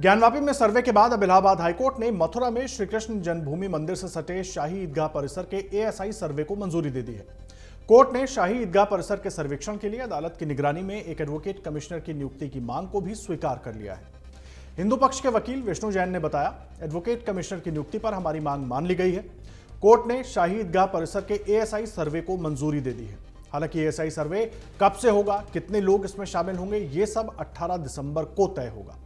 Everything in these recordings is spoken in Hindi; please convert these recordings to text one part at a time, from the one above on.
ज्ञानवापी में सर्वे के बाद अब इलाहाबाद हाईकोर्ट ने मथुरा में श्री कृष्ण जन्मभूमि मंदिर से सटे शाही ईदगाह परिसर के एएसआई सर्वे को मंजूरी दे दी है। कोर्ट ने शाही ईदगाह परिसर के सर्वेक्षण के लिए अदालत की निगरानी में एक एडवोकेट कमिश्नर की नियुक्ति की मांग को भी स्वीकार कर लिया है। हिंदू पक्ष के वकील विष्णु जैन ने बताया, एडवोकेट कमिश्नर की नियुक्ति पर हमारी मांग मान ली गई है। कोर्ट ने शाही ईदगाह परिसर के एएसआई सर्वे को मंजूरी दे दी है। हालांकि एएसआई सर्वे कब से होगा, कितने लोग इसमें शामिल होंगे, ये सब 18 दिसंबर को तय होगा।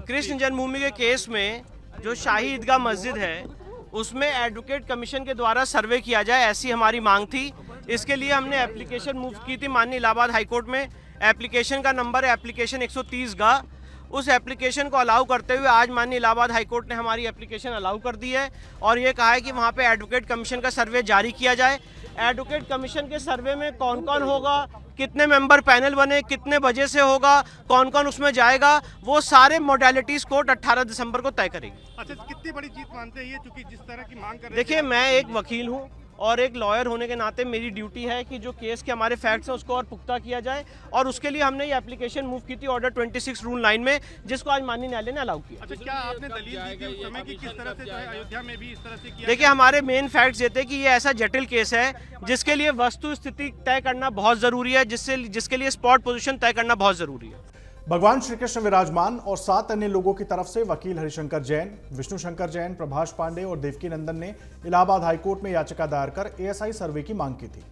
कृष्ण जन्मभूमि के केस में जो शाही ईदगाह मस्जिद है उसमें एडवोकेट कमीशन के द्वारा सर्वे किया जाए, ऐसी हमारी मांग थी। इसके लिए हमने एप्लीकेशन मूव की थी माननीय इलाहाबाद हाईकोर्ट में। एप्लीकेशन का नंबर है एप्लीकेशन 130 का। उस एप्लीकेशन को अलाउ करते हुए आज माननीय इलाहाबाद हाईकोर्ट ने हमारी एप्लीकेशन अलाउ कर दी है और ये कहा है कि वहाँ पे एडवोकेट कमीशन का सर्वे जारी किया जाए। एडवोकेट कमीशन के सर्वे में कौन कौन होगा, कितने मेंबर पैनल बने, कितने बजे से होगा, कौन कौन उसमें जाएगा, वो सारे मोडालिटीज कोर्ट 18 दिसंबर को तय करेगी। अच्छा, कितनी बड़ी जीत मानते हैं ये, क्योंकि जिस तरह की मांग कर रहे हैं? देखिए, मैं एक वकील हूँ और एक लॉयर होने के नाते मेरी ड्यूटी है कि जो केस के हमारे फैक्ट्स हैं उसको और पुख्ता किया जाए और उसके लिए हमने ये एप्लीकेशन मूव की थी ऑर्डर 26 रूल 9 में, जिसको आज माननीय न्यायालय ने अलाउ किया। अच्छा, क्या आपने दलील दी थी उस समय की किस तरह से जो है अयोध्या में भी इस तरह से किया? देखिए, हमारे मेन फैक्ट्स ये थे कि ये ऐसा जटिल केस है जिसके लिए वस्तु स्थिति तय करना बहुत जरूरी है, जिसके लिए स्पॉट पोजीशन तय करना बहुत जरूरी है। भगवान श्री कृष्ण विराजमान और 7 अन्य लोगों की तरफ से वकील हरिशंकर जैन, विष्णु शंकर जैन, प्रभाष पांडे और देवकी नंदन ने इलाहाबाद हाईकोर्ट में याचिका दायर कर एएसआई सर्वे की मांग की थी।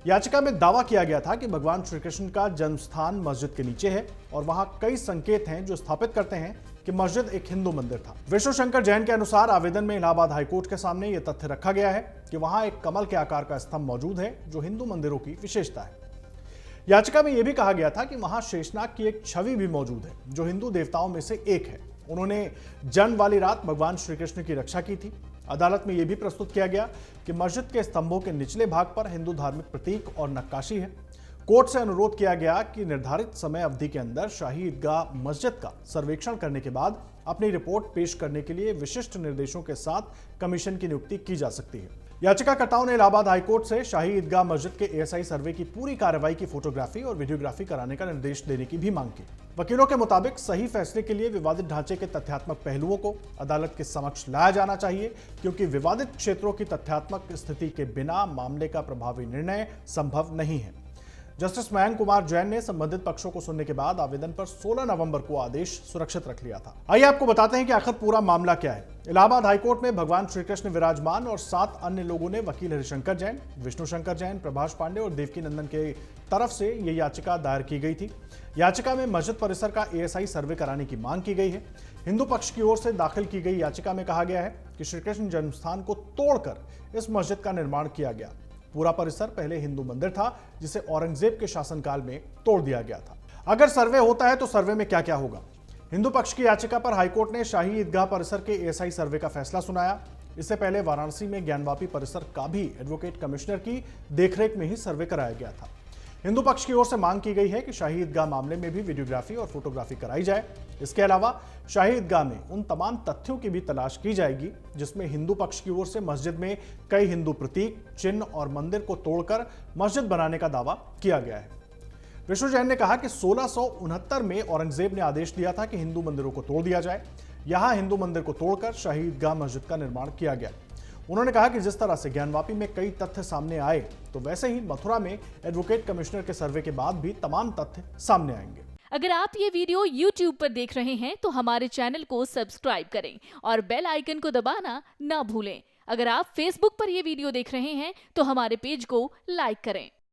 याचिका में दावा किया गया था कि भगवान श्री कृष्ण का जन्म स्थान मस्जिद के नीचे है और वहां कई संकेत हैं जो स्थापित करते हैं कि मस्जिद एक हिंदू मंदिर था। विष्णु शंकर जैन के अनुसार आवेदन में इलाहाबाद हाईकोर्ट के सामने यह तथ्य रखा गया है कि वहां एक कमल के आकार का स्तंभ मौजूद है जो हिंदू मंदिरों की विशेषता है। याचिका में यह भी कहा गया था कि वहां शेषनाग की एक छवि भी मौजूद है जो हिंदू देवताओं में से एक है। उन्होंने जन्म वाली रात भगवान श्री कृष्ण की रक्षा की थी। अदालत में यह भी प्रस्तुत किया गया कि मस्जिद के स्तंभों के निचले भाग पर हिंदू धार्मिक प्रतीक और नक्काशी है। कोर्ट से अनुरोध किया गया कि निर्धारित समय अवधि के अंदर शाही ईदगाह मस्जिद का सर्वेक्षण करने के बाद अपनी रिपोर्ट पेश करने के लिए विशिष्ट निर्देशों के साथ कमीशन की नियुक्ति की जा सकती है। याचिकाकर्ताओं ने इलाहाबाद हाईकोर्ट से शाही ईदगाह मस्जिद के एएसआई सर्वे की पूरी कार्रवाई की फोटोग्राफी और वीडियोग्राफी कराने का निर्देश देने की भी मांग की। वकीलों के मुताबिक सही फैसले के लिए विवादित ढांचे के तथ्यात्मक पहलुओं को अदालत के समक्ष लाया जाना चाहिए, क्योंकि विवादित क्षेत्रों की तथ्यात्मक स्थिति के बिना मामले का प्रभावी निर्णय संभव नहीं है। जस्टिस मयंक कुमार जैन ने संबंधित पक्षों को सुनने के बाद आवेदन पर 16 नवंबर को आदेश सुरक्षित रख लिया था। आइए आपको बताते हैं कि आखिर पूरा मामला क्या है। इलाहाबाद हाईकोर्ट में भगवान श्री कृष्ण विराजमान और 7 अन्य लोगों ने वकील हरिशंकर जैन, विष्णु शंकर जैन, प्रभाष पांडे और देवकी नंदन के तरफ से यह याचिका दायर की गई थी। याचिका में मस्जिद परिसर का एएसआई सर्वे कराने की मांग की गई है। हिंदू पक्ष की ओर से दाखिल की गई याचिका में कहा गया है कि श्री कृष्ण जन्मस्थान को तोड़कर इस मस्जिद का निर्माण किया गया। पूरा परिसर पहले हिंदू मंदिर था जिसे औरंगजेब के शासनकाल में तोड़ दिया गया था। अगर सर्वे होता है तो सर्वे में क्या क्या होगा। हिंदू पक्ष की याचिका पर हाईकोर्ट ने शाही ईदगाह परिसर के एएसआई सर्वे का फैसला सुनाया। इससे पहले वाराणसी में ज्ञानवापी परिसर का भी एडवोकेट कमिश्नर की देखरेख में ही सर्वे कराया गया था। हिंदू पक्ष की ओर से मांग की गई है कि शाही ईदगाह मामले में भी वीडियोग्राफी और फोटोग्राफी कराई जाए। इसके अलावा शाही ईदगाह में उन तमाम तथ्यों की भी तलाश की जाएगी जिसमें हिंदू पक्ष की ओर से मस्जिद में कई हिंदू प्रतीक, चिन्ह और मंदिर को तोड़कर मस्जिद बनाने का दावा किया गया है। विष्णु जैन ने कहा कि 1669 में औरंगजेब ने आदेश दिया था कि हिंदू मंदिरों को तोड़ दिया जाए। यहां हिंदू मंदिर को तोड़कर शाही ईदगाह मस्जिद का निर्माण किया गया। उन्होंने कहा कि जिस तरह से ज्ञानवापी में कई तथ्य सामने आए, तो वैसे ही मथुरा में एडवोकेट कमिश्नर के सर्वे के बाद भी तमाम तथ्य सामने आएंगे। अगर आप ये वीडियो YouTube पर देख रहे हैं तो हमारे चैनल को सब्सक्राइब करें और बेल आइकन को दबाना ना भूलें। अगर आप Facebook पर ये वीडियो देख रहे हैं तो हमारे पेज को लाइक करें।